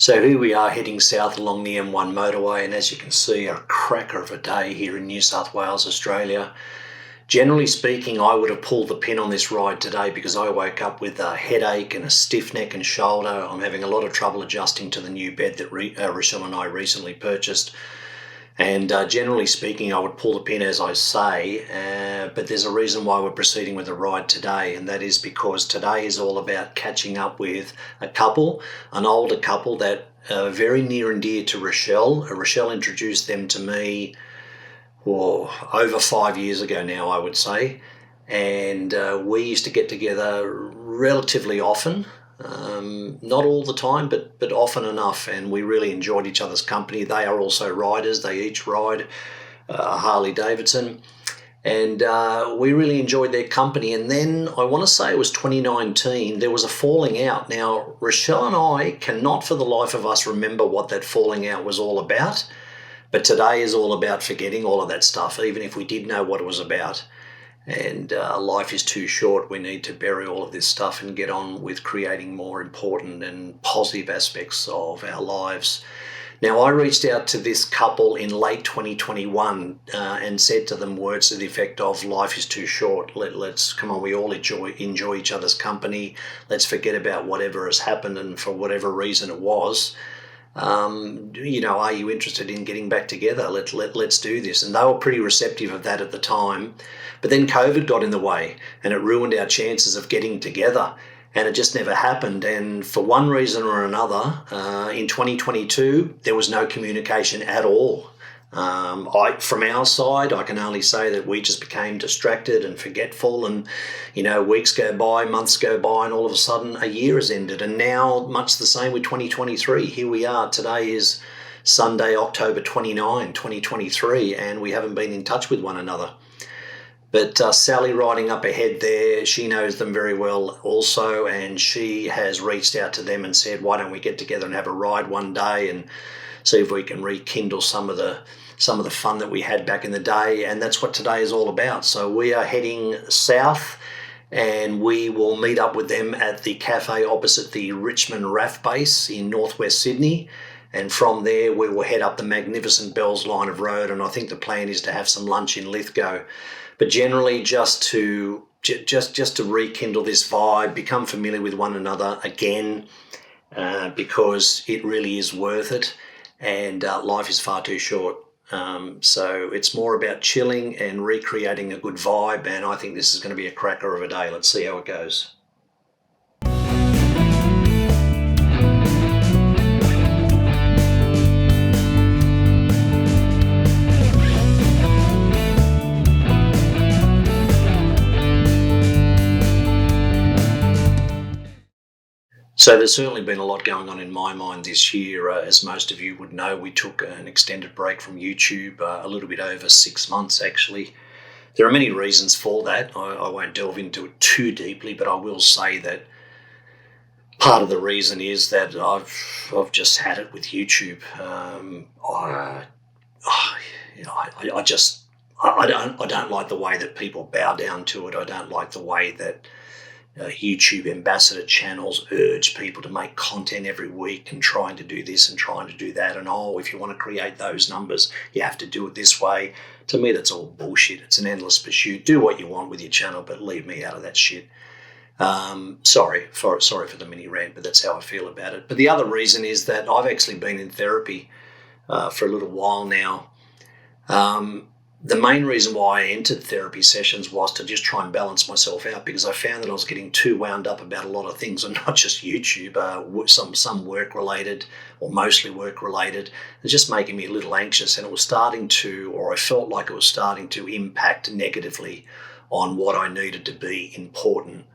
So here we are heading south along the M1 motorway, and as you can see, a cracker of a day here in New South Wales, Australia. Generally speaking, I would have pulled the pin on this ride today because I woke up with a headache and a stiff neck and shoulder. I'm having a lot of trouble adjusting to the new bed that Rochelle and I recently purchased. And generally speaking, I would pull the pin, as I say, but there's a reason why we're proceeding with the ride today, and that is because today is all about catching up with a couple, an older couple that very near and dear to Rochelle. Rochelle introduced them to me over 5 years ago now, I would say, and we used to get together relatively often. Not all the time, but often enough, and we really enjoyed each other's company. They are also riders. They each ride a Harley Davidson, and we really enjoyed their company. And then I want to say it was 2019, there was a falling out. Now, Rochelle and I cannot for the life of us remember what that falling out was all about, but today is all about forgetting all of that stuff, even if we did know what it was about. And life is too short. We need to bury all of this stuff and get on with creating more important and positive aspects of our lives. Now, I reached out to this couple in late 2021 and said to them words to the effect of, life is too short. Let's come on, we all enjoy each other's company. Let's forget about whatever has happened, and for whatever reason it was. Are you interested in getting back together? Let's do this. And they were pretty receptive of that at the time. But then COVID got in the way, and it ruined our chances of getting together, and it just never happened. And for one reason or another, in 2022, there was no communication at all. From our side, I can only say that we just became distracted and forgetful, and weeks go by, months go by, and all of a sudden a year has ended. And now much the same with 2023. Here we are. Today is Sunday, October 29, 2023, and we haven't been in touch with one another. But Sally riding up ahead there, she knows them very well also, and she has reached out to them and said, why don't we get together and have a ride one day and see if we can rekindle some of the fun that we had back in the day. And that's what today is all about. So we are heading south, and we will meet up with them at the cafe opposite the Richmond RAF base in northwest Sydney. And from there, we will head up the magnificent Bells line of road. And I think the plan is to have some lunch in Lithgow. But generally, just to rekindle this vibe, become familiar with one another again, because it really is worth it, and life is far too short. So it's more about chilling and recreating a good vibe, and I think this is going to be a cracker of a day. Let's see how it goes. So there's certainly been a lot going on in my mind this year. As most of you would know, we took an extended break from YouTube, a little bit over 6 months actually. There are many reasons for that. I won't delve into it too deeply, but I will say that part of the reason is that I've just had it with YouTube. I don't like the way that people bow down to it. I don't like the way that YouTube ambassador channels urge people to make content every week and trying to do this and trying to do that, and if you want to create those numbers, you have to do it this way. To me, that's all bullshit. It's an endless pursuit. Do what you want with your channel, but leave me out of that shit. Sorry for the mini rant, but that's how I feel about it. But the other reason is that I've actually been in therapy for a little while now. The main reason why I entered therapy sessions was to just try and balance myself out, because I found that I was getting too wound up about a lot of things, and not just YouTube, some work-related, or mostly work-related. It was just making me a little anxious, and it was I felt like it was starting to impact negatively on what I needed to be important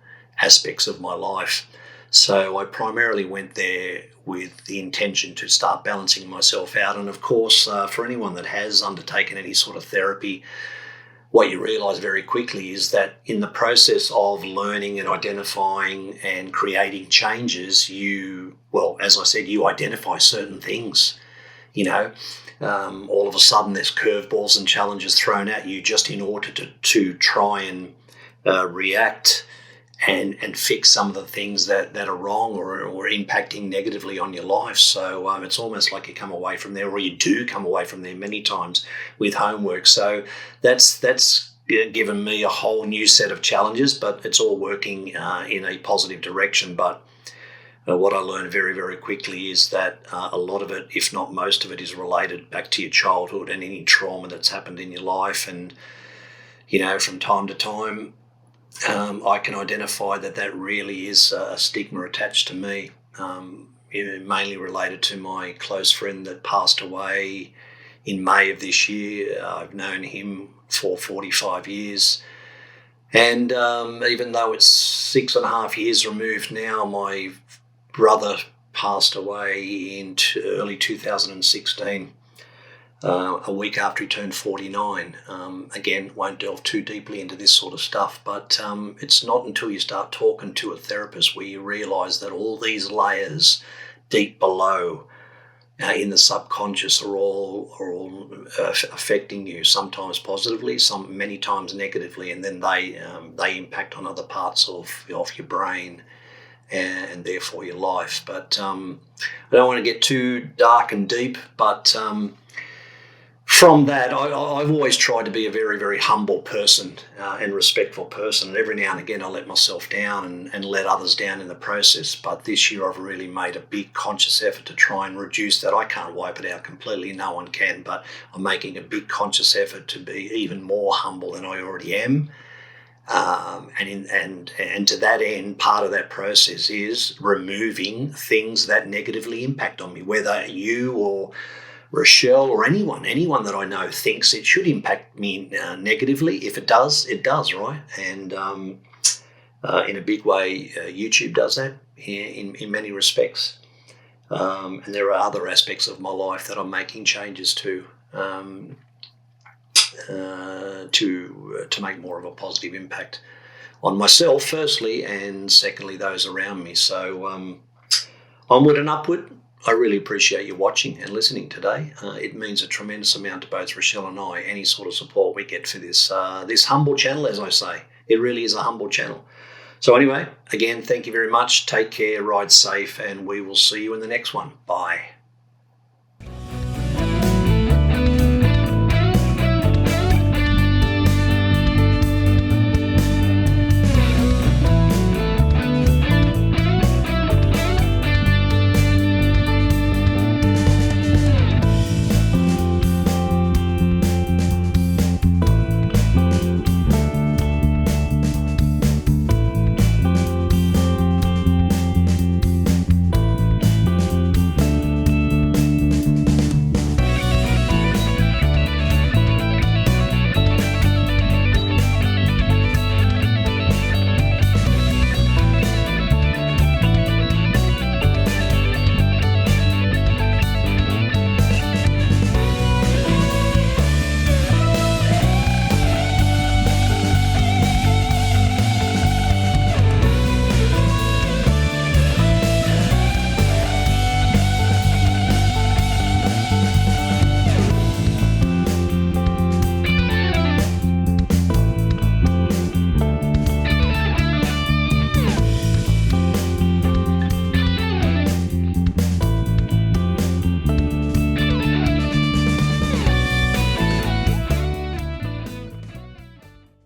aspects of my life. So I primarily went there with the intention to start balancing myself out. And of course, for anyone that has undertaken any sort of therapy, what you realise very quickly is that in the process of learning and identifying and creating changes, as I said, you identify certain things. All of a sudden there's curveballs and challenges thrown at you just in order to try and react and fix some of the things that are wrong or impacting negatively on your life. So it's almost like you come away from there, or you do come away from there many times with homework. So that's given me a whole new set of challenges, but it's all working in a positive direction. But what I learned very, very quickly is that a lot of it, if not most of it, is related back to your childhood and any trauma that's happened in your life. And, from time to time, I can identify that really is a stigma attached to me, mainly related to my close friend that passed away in May of this year. I've known him for 45 years. And even though it's 6.5 years removed now, my brother passed away in early 2016. A week after he turned 49. Again, won't delve too deeply into this sort of stuff, but it's not until you start talking to a therapist where you realise that all these layers deep below in the subconscious are all affecting you, sometimes positively, many times negatively, and then they impact on other parts of your brain and therefore your life. But I don't want to get too dark and deep, but from that, I've always tried to be a very, very humble person and respectful person. And every now and again, I let myself down and let others down in the process. But this year, I've really made a big conscious effort to try and reduce that. I can't wipe it out completely. No one can. But I'm making a big conscious effort to be even more humble than I already am. And to that end, part of that process is removing things that negatively impact on me, whether you or Rochelle or anyone that I know thinks it should impact me negatively. If it does, it does, right? And in a big way, YouTube does that in many respects. And there are other aspects of my life that I'm making changes to make more of a positive impact on myself, firstly, and secondly, those around me. So onward and upward. I really appreciate you watching and listening today. It means a tremendous amount to both Rochelle and I, any sort of support we get for this humble channel, as I say. It really is a humble channel. So anyway, again, thank you very much. Take care, ride safe, and we will see you in the next one. Bye.